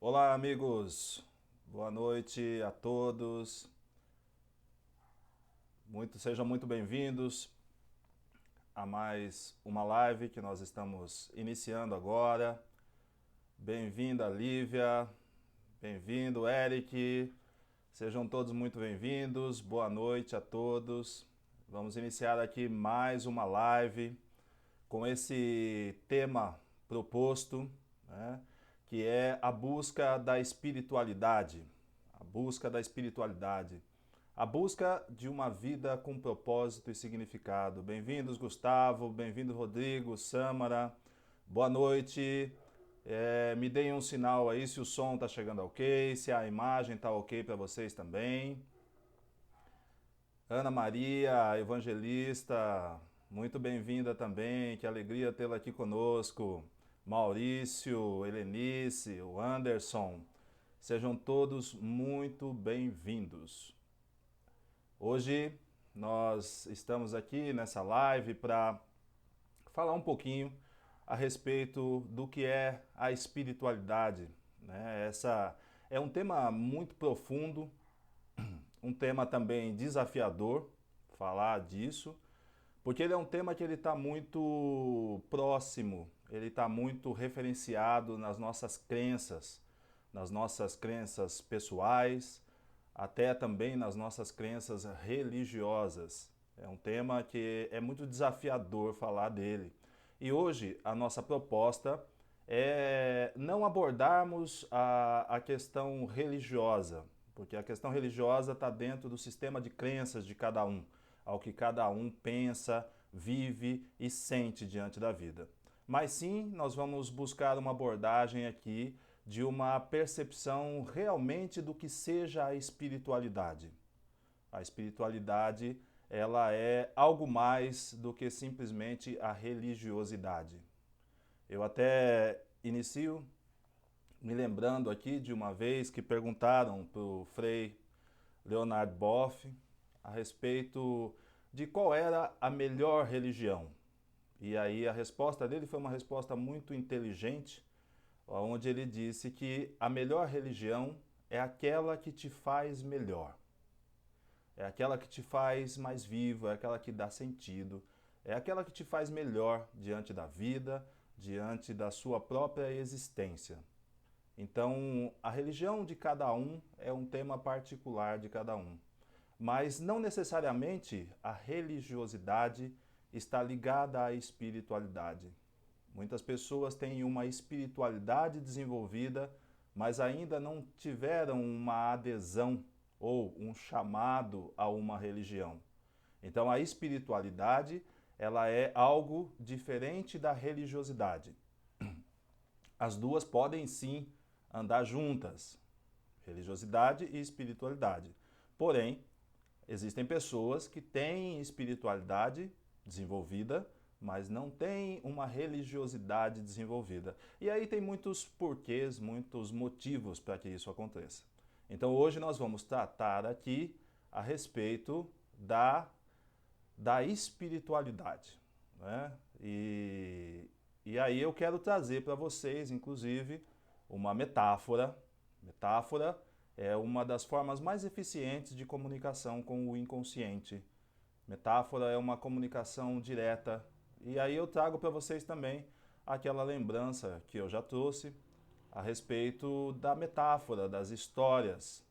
Olá, amigos. Boa noite a todos. Sejam muito bem-vindos a mais uma live que nós estamos iniciando agora. Bem-vinda, Lívia. Bem-vindo, Eric. Sejam todos muito bem-vindos. Boa noite a todos. Vamos iniciar aqui mais uma live com esse tema proposto, né, que é a busca da espiritualidade. A busca da espiritualidade. A busca de uma vida com propósito e significado. Bem-vindos, Gustavo. Bem-vindo, Rodrigo, Sâmara. Boa noite. Me deem um sinal aí se o som está chegando ok, se a imagem está ok para vocês também. Ana Maria, evangelista, muito bem-vinda também, que alegria tê-la aqui conosco. Maurício, Helenice, o Anderson, sejam todos muito bem-vindos. Hoje nós estamos aqui nessa live para falar um pouquinho a respeito do que é a espiritualidade, né? Essa é um tema muito profundo, um tema também desafiador falar disso, porque ele é um tema que ele está muito próximo, ele está muito referenciado nas nossas crenças pessoais, até também nas nossas crenças religiosas. É um tema que é muito desafiador falar dele. E hoje a nossa proposta é não abordarmos a questão religiosa, porque a questão religiosa está dentro do sistema de crenças de cada um, ao que cada um pensa, vive e sente diante da vida. Mas sim, nós vamos buscar uma abordagem aqui de uma percepção realmente do que seja a espiritualidade. A espiritualidade, ela é algo mais do que simplesmente a religiosidade. Eu até inicio me lembrando aqui de uma vez que perguntaram para o Frei Leonard Boff a respeito de qual era a melhor religião. E aí a resposta dele foi uma resposta muito inteligente, onde ele disse que a melhor religião é aquela que te faz melhor. É aquela que te faz mais vivo, é aquela que dá sentido, é aquela que te faz melhor diante da vida, diante da sua própria existência. Então, a religião de cada um é um tema particular de cada um. Mas não necessariamente a religiosidade está ligada à espiritualidade. Muitas pessoas têm uma espiritualidade desenvolvida, mas ainda não tiveram uma adesão ou um chamado a uma religião. Então a espiritualidade, ela é algo diferente da religiosidade. As duas podem sim andar juntas, religiosidade e espiritualidade. Porém, existem pessoas que têm espiritualidade desenvolvida, mas não têm uma religiosidade desenvolvida. E aí tem muitos porquês, muitos motivos para que isso aconteça. Então hoje nós vamos tratar aqui a respeito da espiritualidade, né? E aí eu quero trazer para vocês, inclusive, uma metáfora. Metáfora é uma das formas mais eficientes de comunicação com o inconsciente. Metáfora é uma comunicação direta. E aí eu trago para vocês também aquela lembrança que eu já trouxe a respeito da metáfora, das histórias,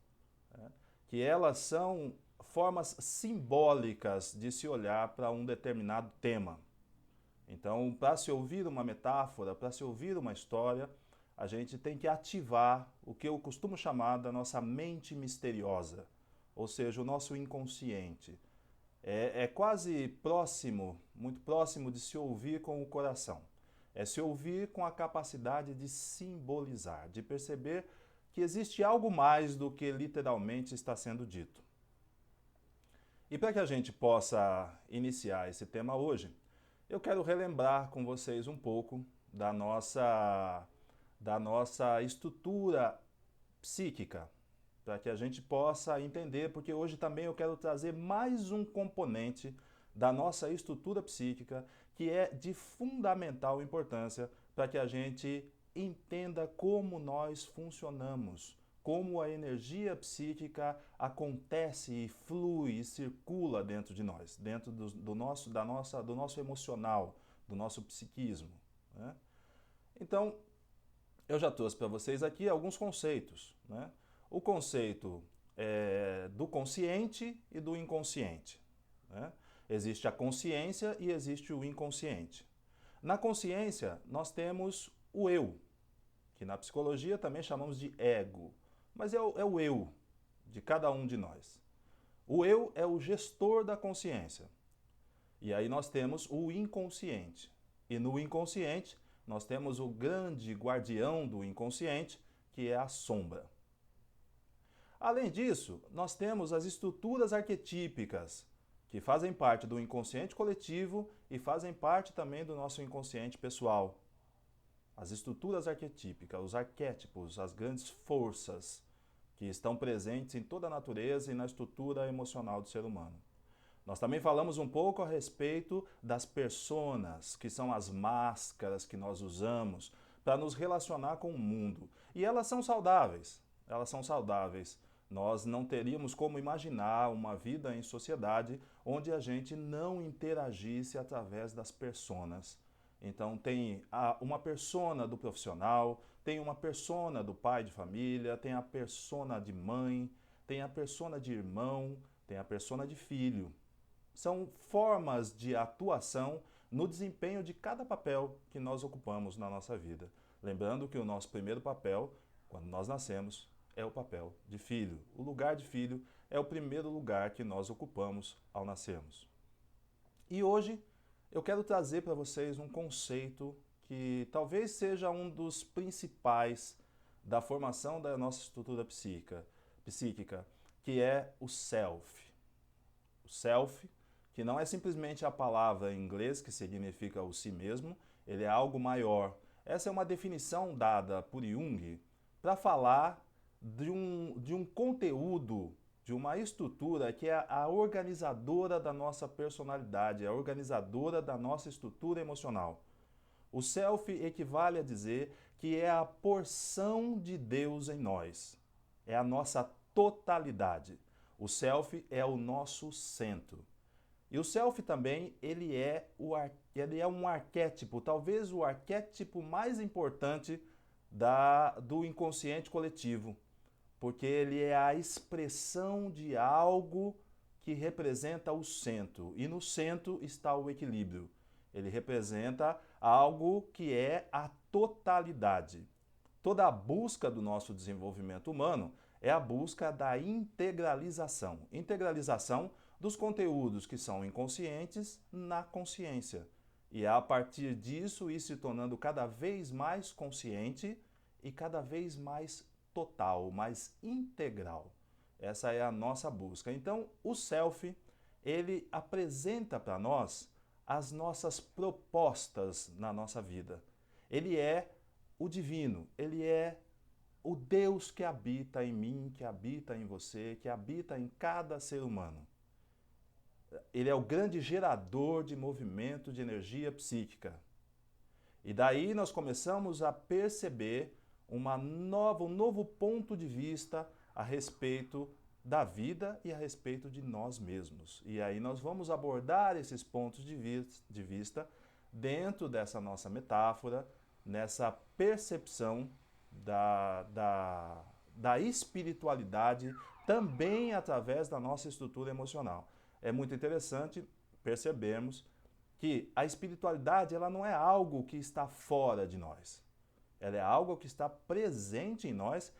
né? Que elas são formas simbólicas de se olhar para um determinado tema. Então, para se ouvir uma metáfora, para se ouvir uma história, a gente tem que ativar o que eu costumo chamar da nossa mente misteriosa, ou seja, o nosso inconsciente. É quase próximo, muito próximo de se ouvir com o coração. É se ouvir com a capacidade de simbolizar, de perceber que existe algo mais do que literalmente está sendo dito. E para que a gente possa iniciar esse tema hoje, eu quero relembrar com vocês um pouco da nossa estrutura psíquica, para que a gente possa entender, porque hoje também eu quero trazer mais um componente da nossa estrutura psíquica que é de fundamental importância para que a gente entenda como nós funcionamos, como a energia psíquica acontece e flui e circula dentro de nós, dentro do nosso emocional, do nosso psiquismo, né? Então, eu já trouxe para vocês aqui alguns conceitos, né? O conceito do consciente e do inconsciente, né? Existe a consciência e existe o inconsciente. Na consciência, nós temos o eu, que na psicologia também chamamos de ego, mas é o eu de cada um de nós. O eu é o gestor da consciência. E aí nós temos o inconsciente. E no inconsciente, nós temos o grande guardião do inconsciente, que é a sombra. Além disso, nós temos as estruturas arquetípicas, que fazem parte do inconsciente coletivo e fazem parte também do nosso inconsciente pessoal. As estruturas arquetípicas, os arquétipos, as grandes forças que estão presentes em toda a natureza e na estrutura emocional do ser humano. Nós também falamos um pouco a respeito das personas, que são as máscaras que nós usamos para nos relacionar com o mundo. E elas são saudáveis, Nós não teríamos como imaginar uma vida em sociedade onde a gente não interagisse através das personas. Então tem uma persona do profissional, tem uma persona do pai de família, tem a persona de mãe, tem a persona de irmão, tem a persona de filho. São formas de atuação no desempenho de cada papel que nós ocupamos na nossa vida. Lembrando que o nosso primeiro papel, quando nós nascemos, é o papel de filho. O lugar de filho é o primeiro lugar que nós ocupamos ao nascermos. E hoje eu quero trazer para vocês um conceito que talvez seja um dos principais da formação da nossa estrutura psíquica, que é o self. O self, que não é simplesmente a palavra em inglês que significa o si mesmo, ele é algo maior. Essa é uma definição dada por Jung para falar de um conteúdo, de uma estrutura que é a organizadora da nossa personalidade, a organizadora da nossa estrutura emocional. O self equivale a dizer que é a porção de Deus em nós, é a nossa totalidade. O self é o nosso centro. E o self também, ele é um arquétipo, talvez o arquétipo mais importante do inconsciente coletivo, porque ele é a expressão de algo que representa o centro, e no centro está o equilíbrio. Ele representa algo que é a totalidade. Toda a busca do nosso desenvolvimento humano é a busca da integralização. Integralização dos conteúdos que são inconscientes na consciência. E é a partir disso ir se tornando cada vez mais consciente e cada vez mais total, mais integral. Essa é a nossa busca. Então, o self, ele apresenta para nós as nossas propostas na nossa vida. Ele é o divino, ele é o Deus que habita em mim, que habita em você, que habita em cada ser humano. Ele é o grande gerador de movimento de energia psíquica. E daí nós começamos a perceber um novo ponto de vista a respeito da vida e a respeito de nós mesmos. E aí nós vamos abordar esses pontos de vista dentro dessa nossa metáfora, nessa percepção da espiritualidade também através da nossa estrutura emocional. É muito interessante percebermos que a espiritualidade ela não é algo que está fora de nós. Ela é algo que está presente em nós,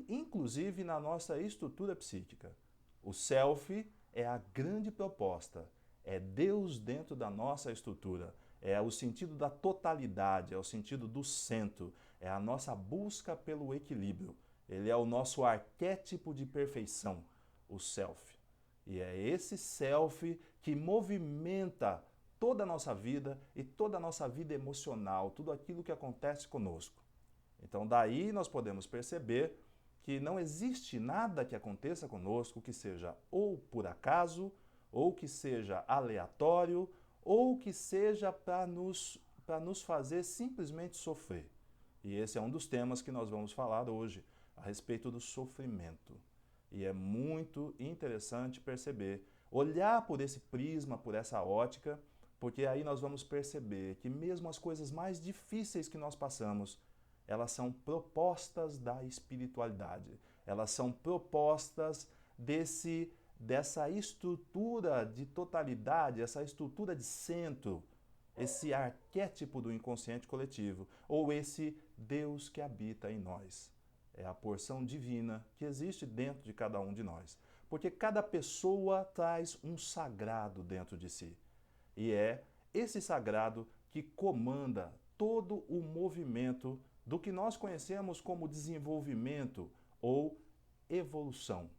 inclusive na nossa estrutura psíquica. O self é a grande proposta, é Deus dentro da nossa estrutura, é o sentido da totalidade, é o sentido do centro, é a nossa busca pelo equilíbrio. Ele é o nosso arquétipo de perfeição, o self. E é esse self que movimenta toda a nossa vida e toda a nossa vida emocional, tudo aquilo que acontece conosco. Então daí nós podemos perceber que não existe nada que aconteça conosco que seja ou por acaso, ou que seja aleatório, ou que seja para nos fazer simplesmente sofrer. E esse é um dos temas que nós vamos falar hoje, a respeito do sofrimento. E é muito interessante perceber, olhar por esse prisma, por essa ótica, porque aí nós vamos perceber que mesmo as coisas mais difíceis que nós passamos, elas são propostas da espiritualidade. Elas são propostas dessa estrutura de totalidade, essa estrutura de centro, esse arquétipo do inconsciente coletivo, ou esse Deus que habita em nós. É a porção divina que existe dentro de cada um de nós. Porque cada pessoa traz um sagrado dentro de si. E é esse sagrado que comanda todo o movimento do que nós conhecemos como desenvolvimento ou evolução.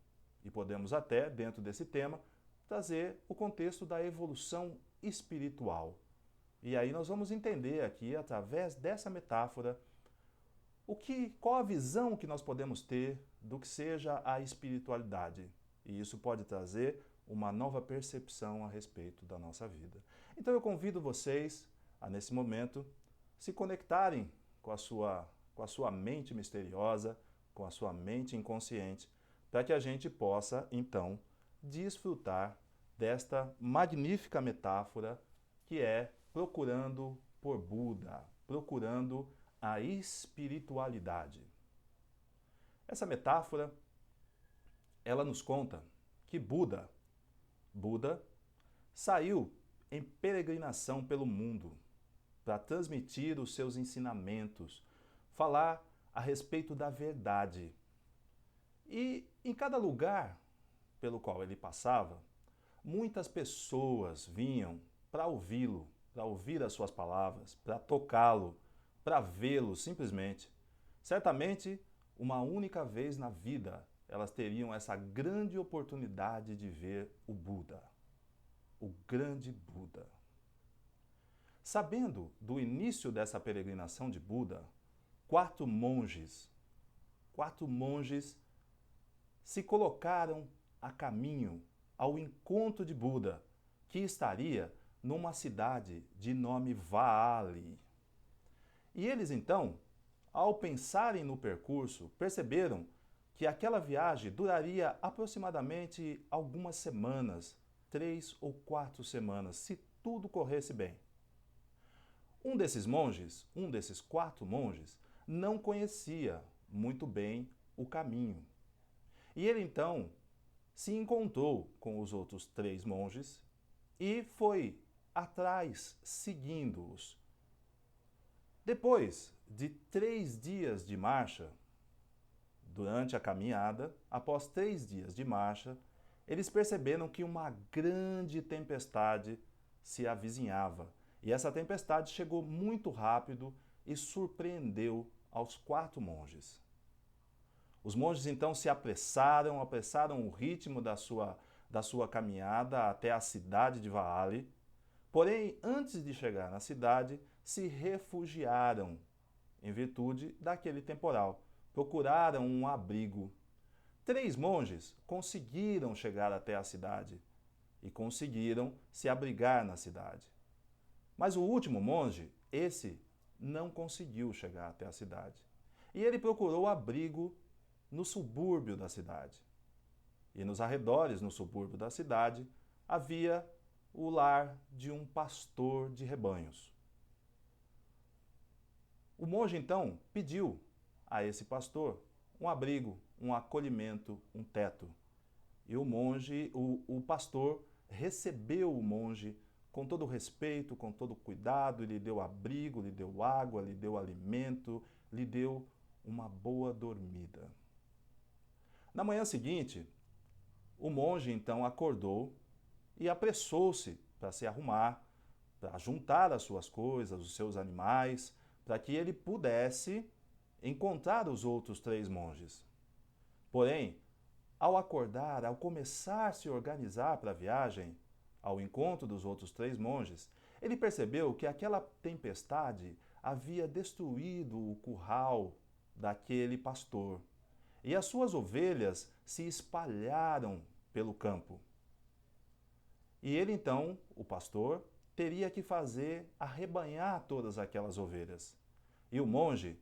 E podemos até, dentro desse tema, trazer o contexto da evolução espiritual. E aí nós vamos entender aqui, através dessa metáfora, qual a visão que nós podemos ter do que seja a espiritualidade. E isso pode trazer uma nova percepção a respeito da nossa vida. Então eu convido vocês a, nesse momento, se conectarem com a sua mente misteriosa, com a sua mente inconsciente, para que a gente possa, então, desfrutar desta magnífica metáfora que é procurando por Buda, procurando a espiritualidade. Essa metáfora, ela nos conta que Buda saiu em peregrinação pelo mundo para transmitir os seus ensinamentos, falar a respeito da verdade. E em cada lugar pelo qual ele passava, muitas pessoas vinham para ouvi-lo, para ouvir as suas palavras, para tocá-lo, para vê-lo simplesmente. Certamente, uma única vez na vida, elas teriam essa grande oportunidade de ver o Buda, o grande Buda. Sabendo do início dessa peregrinação de Buda, quatro monges se colocaram a caminho ao encontro de Buda, que estaria numa cidade de nome Vaali. E eles então, ao pensarem no percurso, perceberam que aquela viagem duraria aproximadamente algumas semanas, 3 ou 4 semanas, se tudo corresse bem. Um desses 4 monges, não conhecia muito bem o caminho. E ele então se encontrou com os outros 3 monges e foi atrás, seguindo-os. Depois de 3 dias de marcha, durante a caminhada, após 3 dias de marcha, eles perceberam que uma grande tempestade se avizinhava. E essa tempestade chegou muito rápido e surpreendeu aos 4 monges. Os monges então se apressaram o ritmo da sua caminhada até a cidade de Vaali. Porém, antes de chegar na cidade, se refugiaram em virtude daquele temporal. Procuraram um abrigo. 3 monges conseguiram chegar até a cidade e conseguiram se abrigar na cidade. Mas o último monge, esse, não conseguiu chegar até a cidade. E ele procurou abrigo no subúrbio da cidade. E nos arredores, no subúrbio da cidade, havia o lar de um pastor de rebanhos. O monge então pediu a esse pastor um abrigo, um acolhimento, um teto. E o pastor recebeu o monge com todo respeito, com todo cuidado, lhe deu abrigo, lhe deu água, lhe deu alimento, lhe deu uma boa dormida. Na manhã seguinte, o monge então acordou e apressou-se para se arrumar, para juntar as suas coisas, os seus animais, para que ele pudesse encontrar os outros 3 monges. Porém, ao acordar, ao começar a se organizar para a viagem, ao encontro dos outros 3 monges, ele percebeu que aquela tempestade havia destruído o curral daquele pastor. E as suas ovelhas se espalharam pelo campo. E ele então, o pastor, teria que arrebanhar todas aquelas ovelhas. E o monge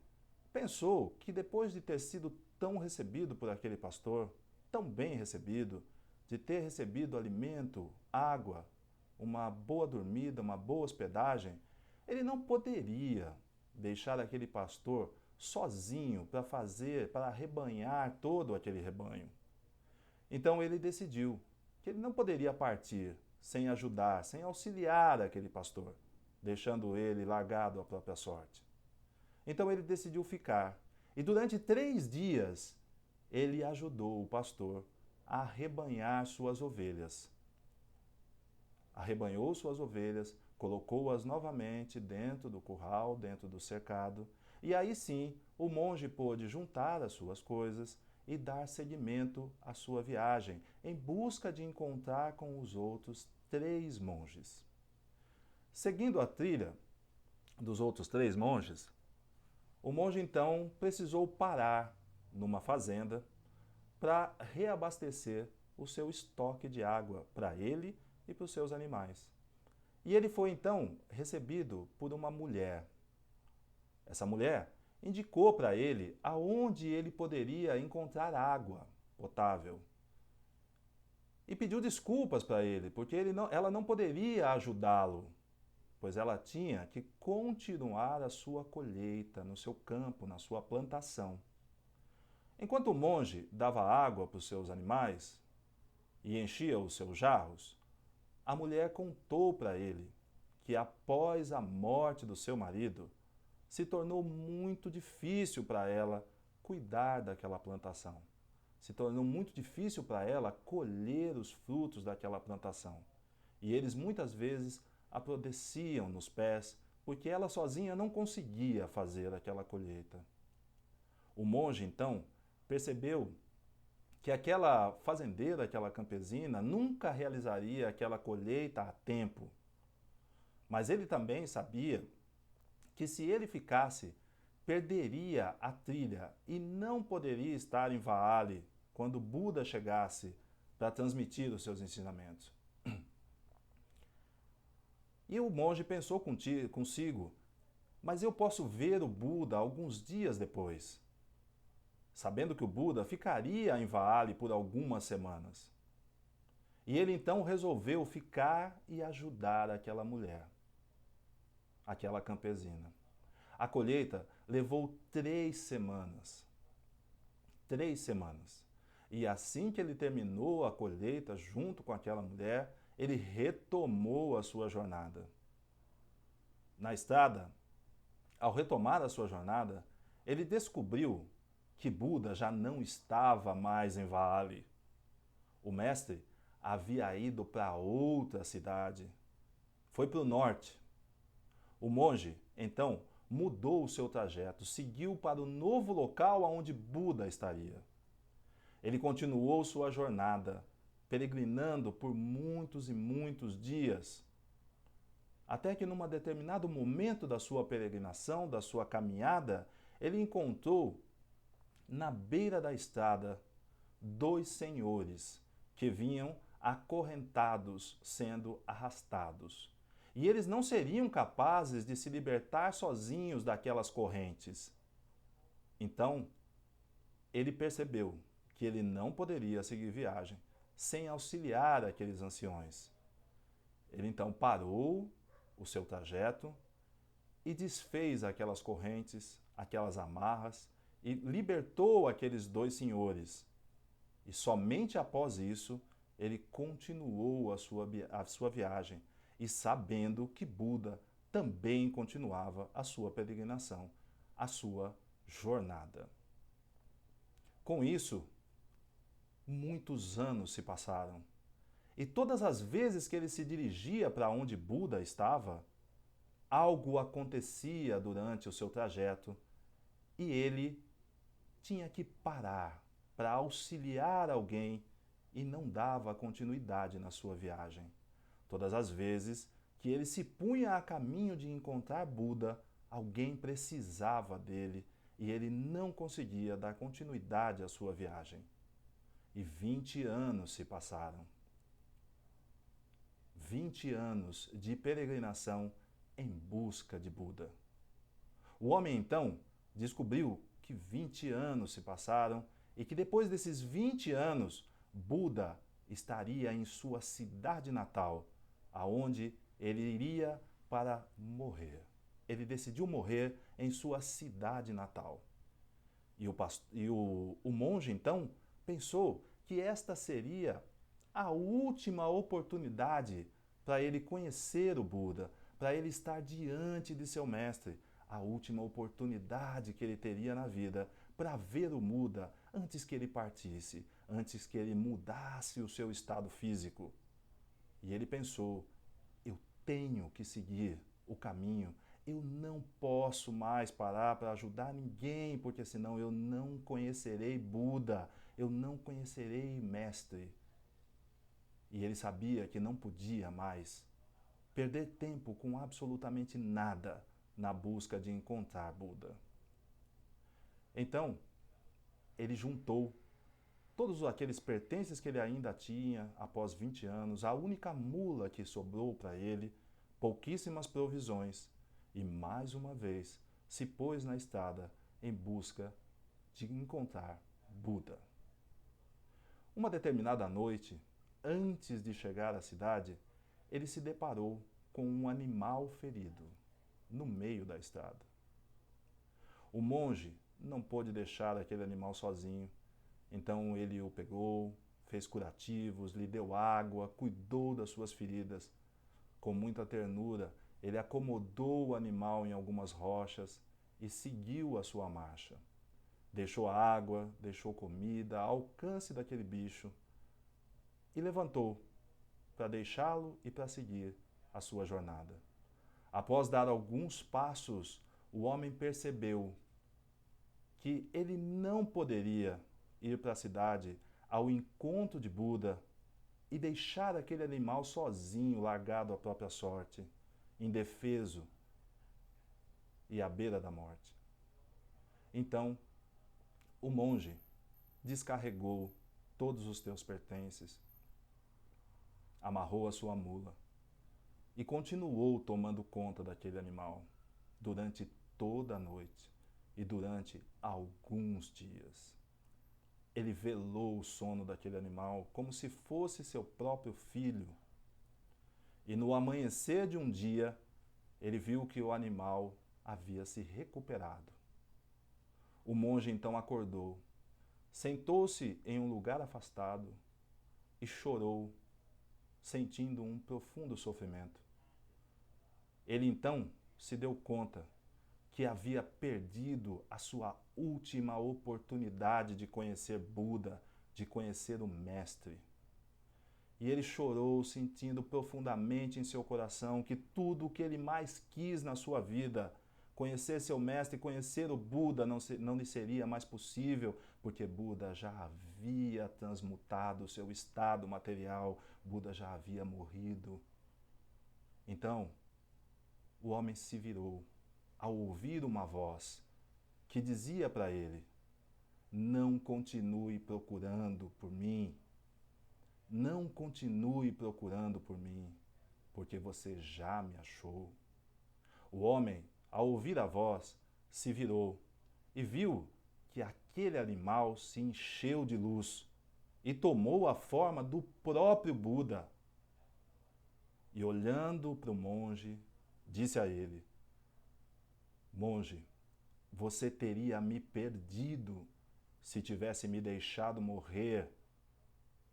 pensou que depois de ter sido tão recebido por aquele pastor, tão bem recebido, de ter recebido alimento, água, uma boa dormida, uma boa hospedagem, ele não poderia deixar aquele pastor sozinho para arrebanhar todo aquele rebanho. Então ele decidiu que ele não poderia partir sem ajudar, sem auxiliar aquele pastor, deixando ele largado à própria sorte. Então ele decidiu ficar. E durante 3 dias, ele ajudou o pastor a arrebanhar suas ovelhas. Arrebanhou suas ovelhas, colocou-as novamente dentro do curral, dentro do cercado, e aí sim o monge pôde juntar as suas coisas e dar seguimento à sua viagem, em busca de encontrar com os outros 3 monges. Seguindo a trilha dos outros 3 monges, o monge então precisou parar numa fazenda para reabastecer o seu estoque de água para ele e para os seus animais. E ele foi então recebido por uma mulher. Essa mulher indicou para ele aonde ele poderia encontrar água potável. E pediu desculpas para ele, porque ela não poderia ajudá-lo, pois ela tinha que continuar a sua colheita no seu campo, na sua plantação. Enquanto o monge dava água para os seus animais e enchia os seus jarros, a mulher contou para ele que após a morte do seu marido, se tornou muito difícil para ela cuidar daquela plantação. Se tornou muito difícil para ela colher os frutos daquela plantação. E eles muitas vezes apodreciam nos pés, porque ela sozinha não conseguia fazer aquela colheita. O monge, então, percebeu que aquela fazendeira, aquela campesina, nunca realizaria aquela colheita a tempo. Mas ele também sabia que se ele ficasse, perderia a trilha e não poderia estar em Vaale quando Buda chegasse para transmitir os seus ensinamentos. E o monge pensou consigo, mas eu posso ver o Buda alguns dias depois, sabendo que o Buda ficaria em Vaale por algumas semanas. E ele então resolveu ficar e ajudar aquela mulher, aquela campesina. A colheita levou 3 semanas. 3 semanas. E assim que ele terminou a colheita junto com aquela mulher, ele retomou a sua jornada. Na estrada, ao retomar a sua jornada, ele descobriu que Buda já não estava mais em Vaale. O mestre havia ido para outra cidade. Foi para o norte. O monge, então, mudou o seu trajeto, seguiu para o novo local onde Buda estaria. Ele continuou sua jornada, peregrinando por muitos e muitos dias, até que num determinado momento da sua peregrinação, da sua caminhada, ele encontrou na beira da estrada 2 senhores que vinham acorrentados, sendo arrastados. E eles não seriam capazes de se libertar sozinhos daquelas correntes. Então, ele percebeu que ele não poderia seguir viagem sem auxiliar aqueles anciões. Ele então parou o seu trajeto e desfez aquelas correntes, aquelas amarras e libertou aqueles 2 senhores. E somente após isso, ele continuou a sua viagem, e sabendo que Buda também continuava a sua peregrinação, a sua jornada. Com isso, muitos anos se passaram, e todas as vezes que ele se dirigia para onde Buda estava, algo acontecia durante o seu trajeto, e ele tinha que parar para auxiliar alguém e não dava continuidade na sua viagem. Todas as vezes que ele se punha a caminho de encontrar Buda, alguém precisava dele e ele não conseguia dar continuidade à sua viagem. E 20 anos se passaram. 20 anos de peregrinação em busca de Buda. O homem então descobriu que 20 anos se passaram e que depois desses 20 anos, Buda estaria em sua cidade natal, aonde ele iria para morrer. Ele decidiu morrer em sua cidade natal. O monge, então, pensou que esta seria a última oportunidade para ele conhecer o Buda, para ele estar diante de seu mestre, a última oportunidade que ele teria na vida para ver o Buda antes que ele partisse, antes que ele mudasse o seu estado físico. E ele pensou: eu tenho que seguir o caminho, eu não posso mais parar para ajudar ninguém, porque senão eu não conhecerei Buda, eu não conhecerei mestre. E ele sabia que não podia mais perder tempo com absolutamente nada na busca de encontrar Buda. Então, ele juntou todos aqueles pertences que ele ainda tinha após 20 anos, a única mula que sobrou para ele, pouquíssimas provisões, e mais uma vez se pôs na estrada em busca de encontrar Buda. Uma determinada noite, antes de chegar à cidade, ele se deparou com um animal ferido no meio da estrada. O monge não pôde deixar aquele animal sozinho, então ele o pegou, fez curativos, lhe deu água, cuidou das suas feridas. Com muita ternura, ele acomodou o animal em algumas rochas e seguiu a sua marcha. Deixou água, deixou comida ao alcance daquele bicho e levantou para deixá-lo e para seguir a sua jornada. Após dar alguns passos, o homem percebeu que ele não poderia ir para a cidade ao encontro de Buda e deixar aquele animal sozinho, largado à própria sorte, indefeso e à beira da morte. Então, o monge descarregou todos os teus pertences, amarrou a sua mula e continuou tomando conta daquele animal durante toda a noite e durante alguns dias. Ele velou o sono daquele animal como se fosse seu próprio filho. E no amanhecer de um dia, ele viu que o animal havia se recuperado. O monge então acordou, sentou-se em um lugar afastado e chorou, sentindo um profundo sofrimento. Ele então se deu conta que havia perdido a sua última oportunidade de conhecer Buda, de conhecer o Mestre. E ele chorou, sentindo profundamente em seu coração que tudo o que ele mais quis na sua vida, conhecer seu Mestre, conhecer o Buda, não lhe seria mais possível, porque Buda já havia transmutado o seu estado material, Buda já havia morrido. Então, o homem se virou ao ouvir uma voz que dizia para ele: não continue procurando por mim, não continue procurando por mim, porque você já me achou. O homem, ao ouvir a voz, se virou e viu que aquele animal se encheu de luz e tomou a forma do próprio Buda. E olhando para o monge, disse a ele: monge, você teria me perdido se tivesse me deixado morrer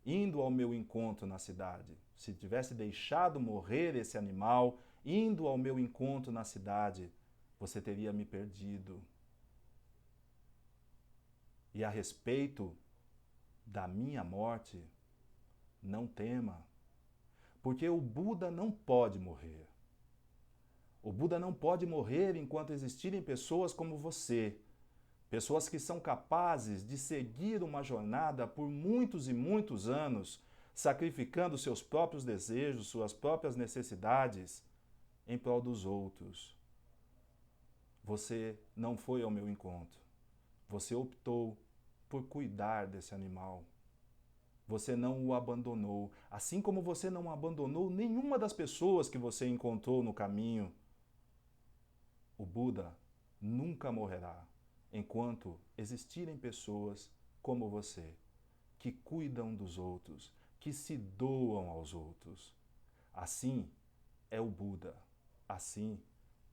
indo ao meu encontro na cidade. Se tivesse deixado morrer esse animal indo ao meu encontro na cidade, você teria me perdido. E a respeito da minha morte, não tema, porque o Buda não pode morrer. O Buda não pode morrer enquanto existirem pessoas como você, pessoas que são capazes de seguir uma jornada por muitos e muitos anos, sacrificando seus próprios desejos, suas próprias necessidades, em prol dos outros. Você não foi ao meu encontro. Você optou por cuidar desse animal. Você não o abandonou, assim como você não abandonou nenhuma das pessoas que você encontrou no caminho. O Buda nunca morrerá. enquanto existirem pessoas como você, que cuidam dos outros, que se doam aos outros. Assim é o Buda. Assim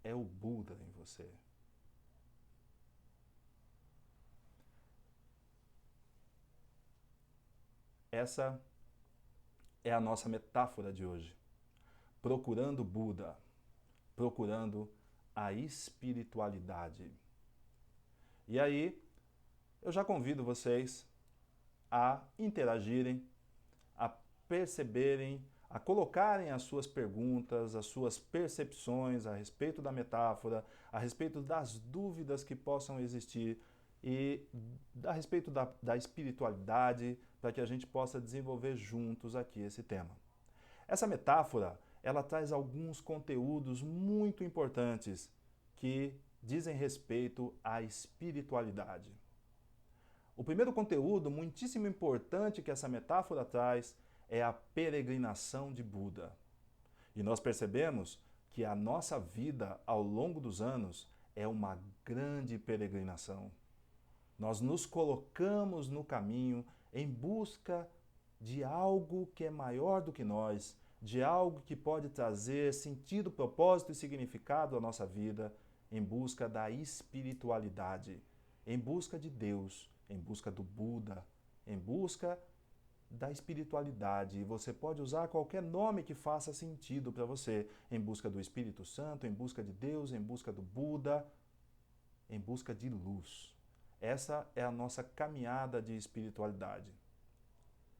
é o Buda em você. Essa é a nossa metáfora de hoje. Procurando Buda, procurando a espiritualidade. E aí, eu já convido vocês a interagirem, a perceberem, a colocarem as suas perguntas, as suas percepções a respeito da metáfora, a respeito das dúvidas que possam existir e a respeito da espiritualidade, para que a gente possa desenvolver juntos aqui esse tema. Essa metáfora, ela traz alguns conteúdos muito importantes que dizem respeito à espiritualidade. O primeiro conteúdo muitíssimo importante que essa metáfora traz é a peregrinação de Buda. E nós percebemos que a nossa vida ao longo dos anos é uma grande peregrinação. Nós nos colocamos no caminho em busca de algo que é maior do que nós, de algo que pode trazer sentido, propósito e significado à nossa vida, em busca da espiritualidade, em busca de Deus, em busca do Buda, em busca da espiritualidade. E você pode usar qualquer nome que faça sentido para você, em busca do Espírito Santo, em busca de Deus, em busca do Buda, em busca de luz. Essa é a nossa caminhada de espiritualidade.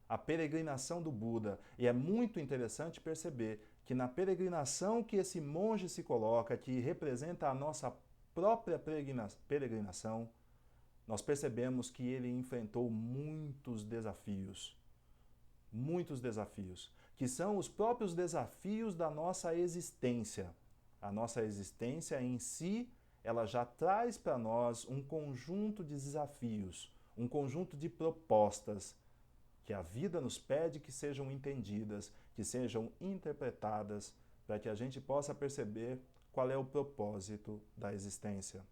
A peregrinação do Buda. E é muito interessante perceber que na peregrinação que esse monge se coloca, que representa a nossa própria peregrinação, nós percebemos que ele enfrentou muitos desafios, que são os próprios desafios da nossa existência. A nossa existência em si, ela já traz para nós um conjunto de desafios, um conjunto de propostas que a vida nos pede que sejam entendidas, que sejam interpretadas, para que a gente possa perceber qual é o propósito da existência.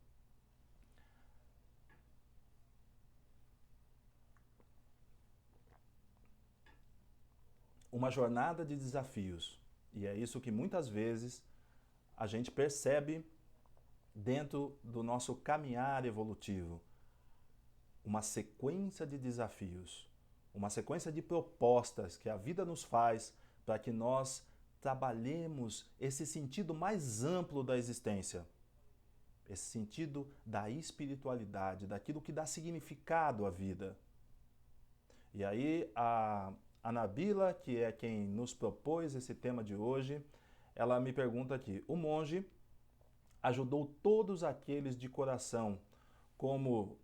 Uma jornada de desafios. E é isso que muitas vezes a gente percebe dentro do nosso caminhar evolutivo. Uma sequência de desafios, uma sequência de propostas que a vida nos faz para que nós trabalhemos esse sentido mais amplo da existência. Esse sentido da espiritualidade, daquilo que dá significado à vida. E aí a Nabila, que é quem nos propôs esse tema de hoje, ela me pergunta aqui: o monge ajudou todos aqueles de coração, como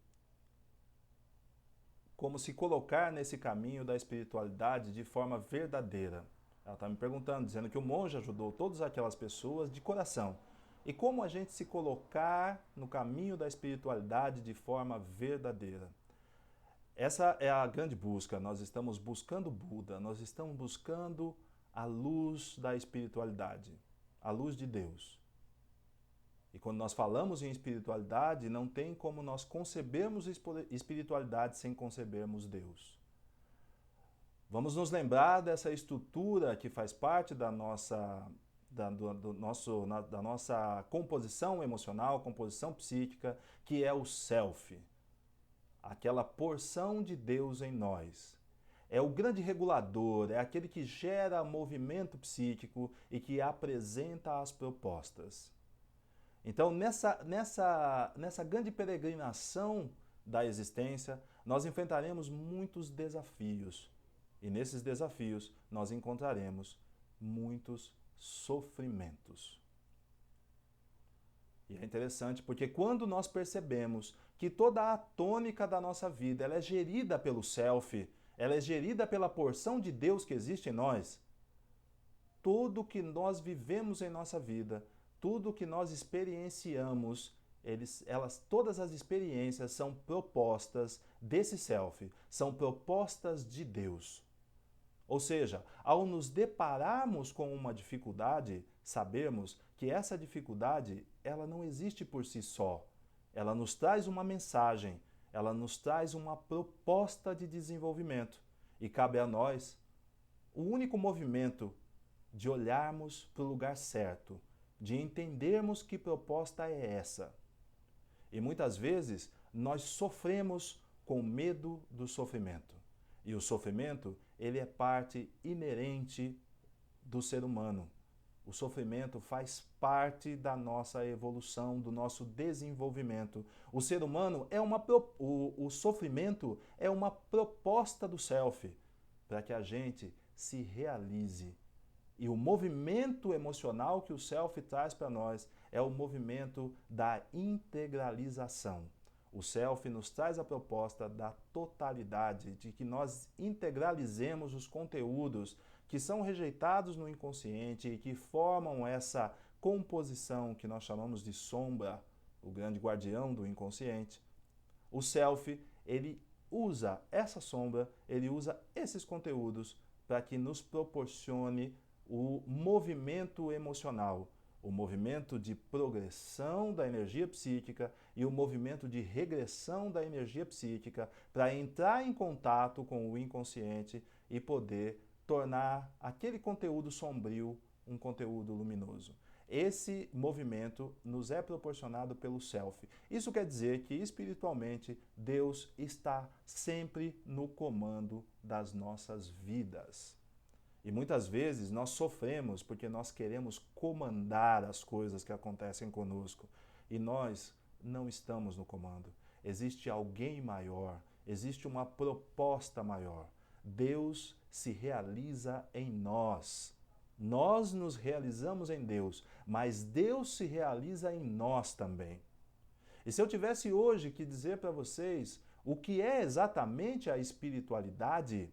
se colocar nesse caminho da espiritualidade de forma verdadeira. Ela está me perguntando, dizendo que o monge ajudou todas aquelas pessoas de coração. E como a gente se colocar no caminho da espiritualidade de forma verdadeira? Essa é a grande busca. Nós estamos buscando Buda, nós estamos buscando a luz da espiritualidade, a luz de Deus. E quando nós falamos em espiritualidade, não tem como nós concebermos espiritualidade sem concebermos Deus. Vamos nos lembrar dessa estrutura que faz parte da nossa, da nossa composição emocional, composição psíquica, que é o self. Aquela porção de Deus em nós. É o grande regulador, é aquele que gera movimento psíquico e que apresenta as propostas. Então, nessa grande peregrinação da existência, nós enfrentaremos muitos desafios. E nesses desafios, nós encontraremos muitos sofrimentos. E é interessante porque quando nós percebemos que toda a tônica da nossa vida ela é gerida pelo self, ela é gerida pela porção de Deus que existe em nós, tudo que nós vivemos em nossa vida, tudo que nós experienciamos, todas as experiências são propostas desse self, são propostas de Deus. Ou seja, ao nos depararmos com uma dificuldade, sabemos que essa dificuldade ela não existe por si só. ela nos traz uma mensagem, ela nos traz uma proposta de desenvolvimento. E cabe a nós o único movimento de olharmos para o lugar certo, de entendermos que proposta é essa. E muitas vezes nós sofremos com medo do sofrimento. E o sofrimento, ele é parte inerente do ser humano. O sofrimento faz parte da nossa evolução, do nosso desenvolvimento. O ser humano é o sofrimento é uma proposta do self para que a gente se realize. E o movimento emocional que o self traz para nós é o movimento da integralização. O self nos traz a proposta da totalidade, de que nós integralizemos os conteúdos que são rejeitados no inconsciente e que formam essa composição que nós chamamos de sombra, o grande guardião do inconsciente. O self, ele usa essa sombra, ele usa esses conteúdos para que nos proporcione o movimento emocional, o movimento de progressão da energia psíquica e o movimento de regressão da energia psíquica para entrar em contato com o inconsciente e poder tornar aquele conteúdo sombrio um conteúdo luminoso. Esse movimento nos é proporcionado pelo self. Isso quer dizer que espiritualmente Deus está sempre no comando das nossas vidas. E muitas vezes nós sofremos porque nós queremos comandar as coisas que acontecem conosco. E nós não estamos no comando. Existe alguém maior, existe uma proposta maior. Deus se realiza em nós. Nós nos realizamos em Deus, mas Deus se realiza em nós também. E se eu tivesse hoje que dizer para vocês o que é exatamente a espiritualidade,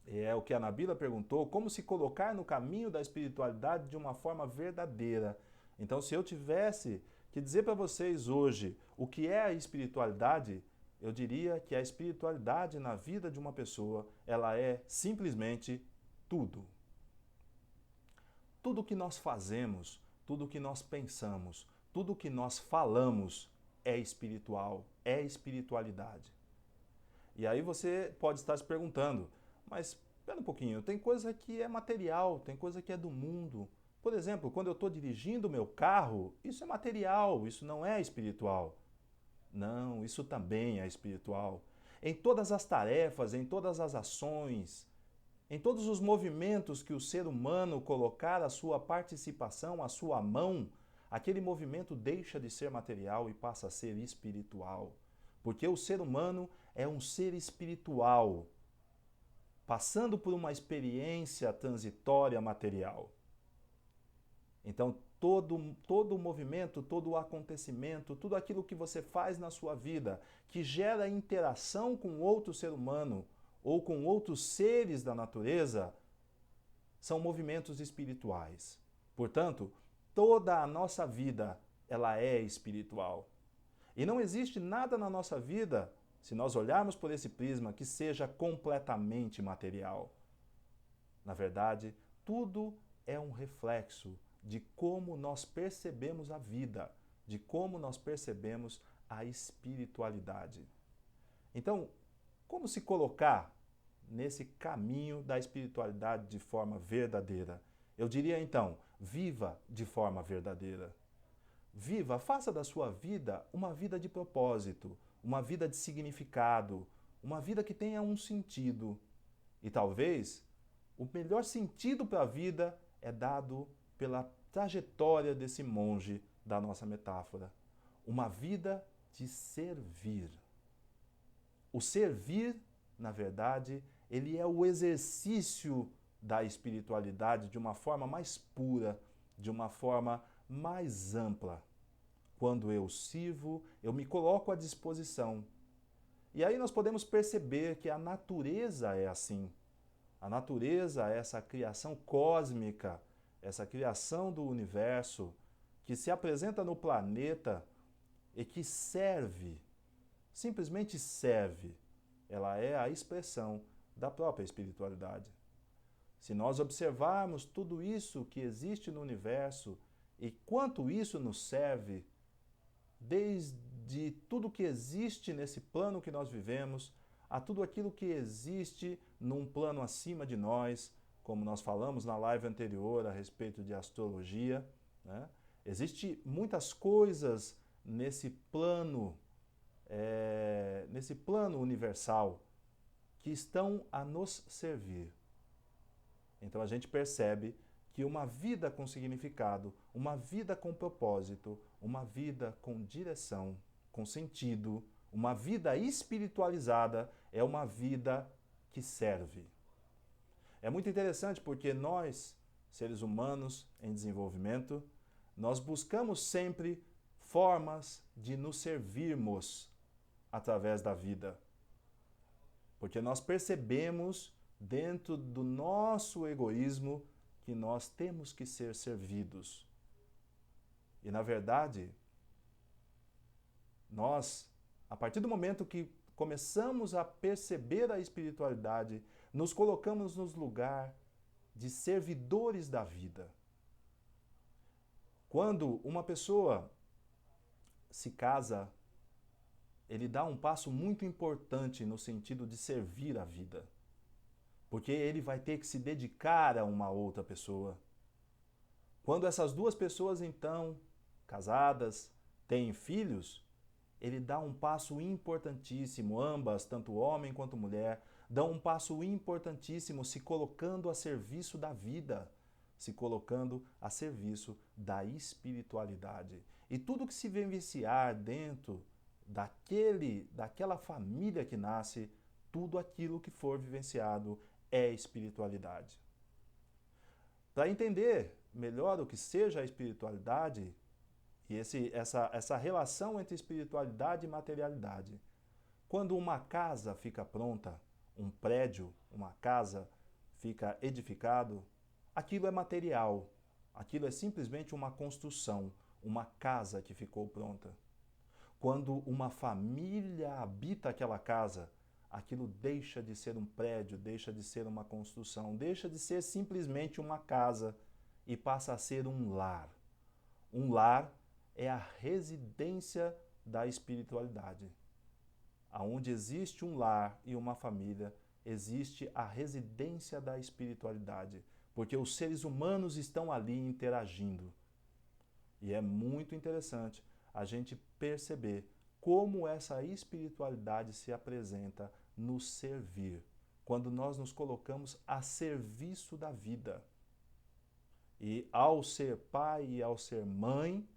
é o que a Nabila perguntou, como se colocar no caminho da espiritualidade de uma forma verdadeira. Então, se eu tivesse que dizer para vocês hoje o que é a espiritualidade, eu diria que a espiritualidade na vida de uma pessoa, ela é simplesmente tudo. Tudo que nós fazemos, tudo que nós pensamos, tudo que nós falamos é espiritual, é espiritualidade. E aí você pode estar se perguntando, mas espera um pouquinho, tem coisa que é material, tem coisa que é do mundo. Por exemplo, quando eu estou dirigindo o meu carro, isso é material, isso não é espiritual. Não, isso também é espiritual. Em todas as tarefas, em todas as ações, em todos os movimentos que o ser humano colocar a sua participação, a sua mão, aquele movimento deixa de ser material e passa a ser espiritual. Porque o ser humano é um ser espiritual, passando por uma experiência transitória material. Então, todo o movimento, todo o acontecimento, tudo aquilo que você faz na sua vida que gera interação com outro ser humano ou com outros seres da natureza, são movimentos espirituais. Portanto, toda a nossa vida, ela é espiritual. E não existe nada na nossa vida, se nós olharmos por esse prisma, que seja completamente material. Na verdade, tudo é um reflexo de como nós percebemos a vida, de como nós percebemos a espiritualidade. Então, como se colocar nesse caminho da espiritualidade de forma verdadeira? Eu diria então, viva de forma verdadeira. Viva, faça da sua vida uma vida de propósito, uma vida de significado, uma vida que tenha um sentido. E talvez o melhor sentido para a vida é dado pela trajetória desse monge da nossa metáfora. Uma vida de servir. O servir, na verdade, ele é o exercício da espiritualidade de uma forma mais pura, de uma forma mais ampla. Quando eu sirvo, eu me coloco à disposição. E aí nós podemos perceber que a natureza é assim. A natureza é essa criação cósmica, essa criação do universo que se apresenta no planeta e que serve, simplesmente serve. Ela é a expressão da própria espiritualidade. Se nós observarmos tudo isso que existe no universo e quanto isso nos serve, desde tudo que existe nesse plano que nós vivemos, a tudo aquilo que existe num plano acima de nós, como nós falamos na live anterior a respeito de astrologia, né? Existem muitas coisas nesse plano universal que estão a nos servir. Então a gente percebe que uma vida com significado, uma vida com propósito, uma vida com direção, com sentido, uma vida espiritualizada é uma vida que serve. É muito interessante porque nós, seres humanos em desenvolvimento, nós buscamos sempre formas de nos servirmos através da vida. Porque nós percebemos dentro do nosso egoísmo que nós temos que ser servidos. E na verdade, nós, a partir do momento que começamos a perceber a espiritualidade, nos colocamos nos lugar de servidores da vida. Quando uma pessoa se casa, ele dá um passo muito importante no sentido de servir a vida. Porque ele vai ter que se dedicar a uma outra pessoa. Quando essas duas pessoas, então, casadas, têm filhos, ele dá um passo importantíssimo, ambas, tanto homem quanto mulher, dão um passo importantíssimo se colocando a serviço da vida, se colocando a serviço da espiritualidade. E tudo que se vivenciar dentro daquela família que nasce, tudo aquilo que for vivenciado é espiritualidade. Para entender melhor o que seja a espiritualidade e essa relação entre espiritualidade e materialidade, quando uma casa fica pronta, um prédio, uma casa fica edificado, aquilo é material, aquilo é simplesmente uma construção, uma casa que ficou pronta. Quando uma família habita aquela casa, aquilo deixa de ser um prédio, deixa de ser uma construção, deixa de ser simplesmente uma casa e passa a ser um lar. Um lar é a residência da espiritualidade. Aonde existe um lar e uma família, existe a residência da espiritualidade, porque os seres humanos estão ali interagindo. E é muito interessante a gente perceber como essa espiritualidade se apresenta no servir, quando nós nos colocamos a serviço da vida. E ao ser pai e ao ser mãe,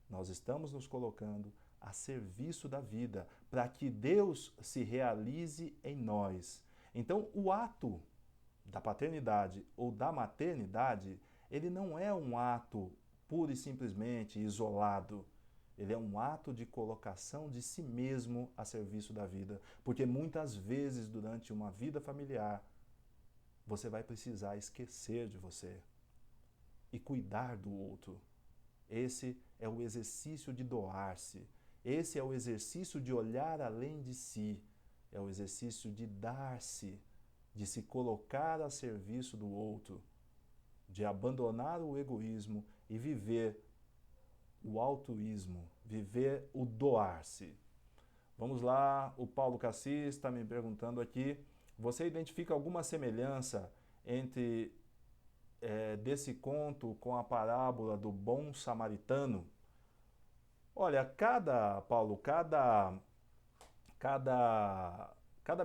nós estamos nos colocando a serviço da vida, para que Deus se realize em nós. Então, o ato da paternidade ou da maternidade, ele não é um ato pura e simplesmente isolado. Ele é um ato de colocação de si mesmo a serviço da vida. Porque muitas vezes, durante uma vida familiar, você vai precisar esquecer de você e cuidar do outro. Esse é o exercício de doar-se. Esse é o exercício de olhar além de si. É o exercício de dar-se, de se colocar a serviço do outro, de abandonar o egoísmo e viver o altruísmo, viver o doar-se. Vamos lá, o Paulo Cassis está me perguntando aqui, você identifica alguma semelhança entre desse conto com a parábola do bom samaritano? Olha, cada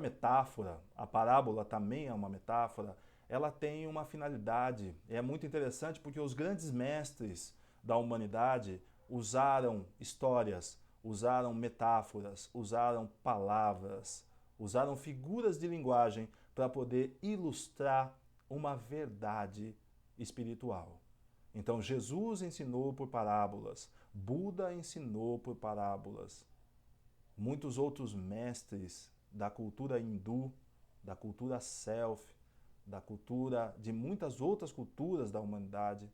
metáfora, a parábola também é uma metáfora, ela tem uma finalidade. É muito interessante porque os grandes mestres da humanidade usaram histórias, usaram metáforas, usaram palavras, usaram figuras de linguagem para poder ilustrar uma verdade espiritual. Então Jesus ensinou por parábolas, Buda ensinou por parábolas. Muitos outros mestres da cultura hindu, da cultura self, da cultura de muitas outras culturas da humanidade,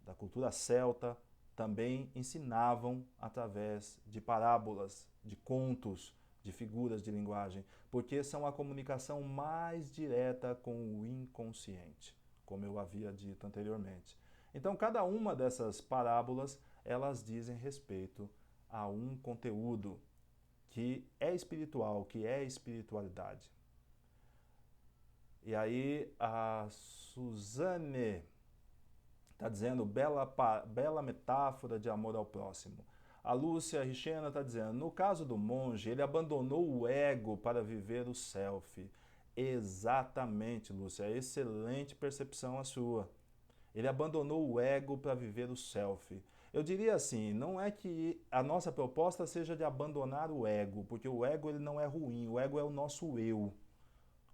da cultura celta, também ensinavam através de parábolas, de contos, de figuras de linguagem, porque são a comunicação mais direta com o inconsciente, como eu havia dito anteriormente. Então, cada uma dessas parábolas, elas dizem respeito a um conteúdo que é espiritual, que é espiritualidade. E aí a Suzane está dizendo, bela metáfora de amor ao próximo. A Lúcia Richena está dizendo, no caso do monge, ele abandonou o ego para viver o self. Exatamente, Lúcia, excelente percepção a sua. Ele abandonou o ego para viver o self. Eu diria assim, não é que a nossa proposta seja de abandonar o ego, porque o ego ele não é ruim, o ego é o nosso eu.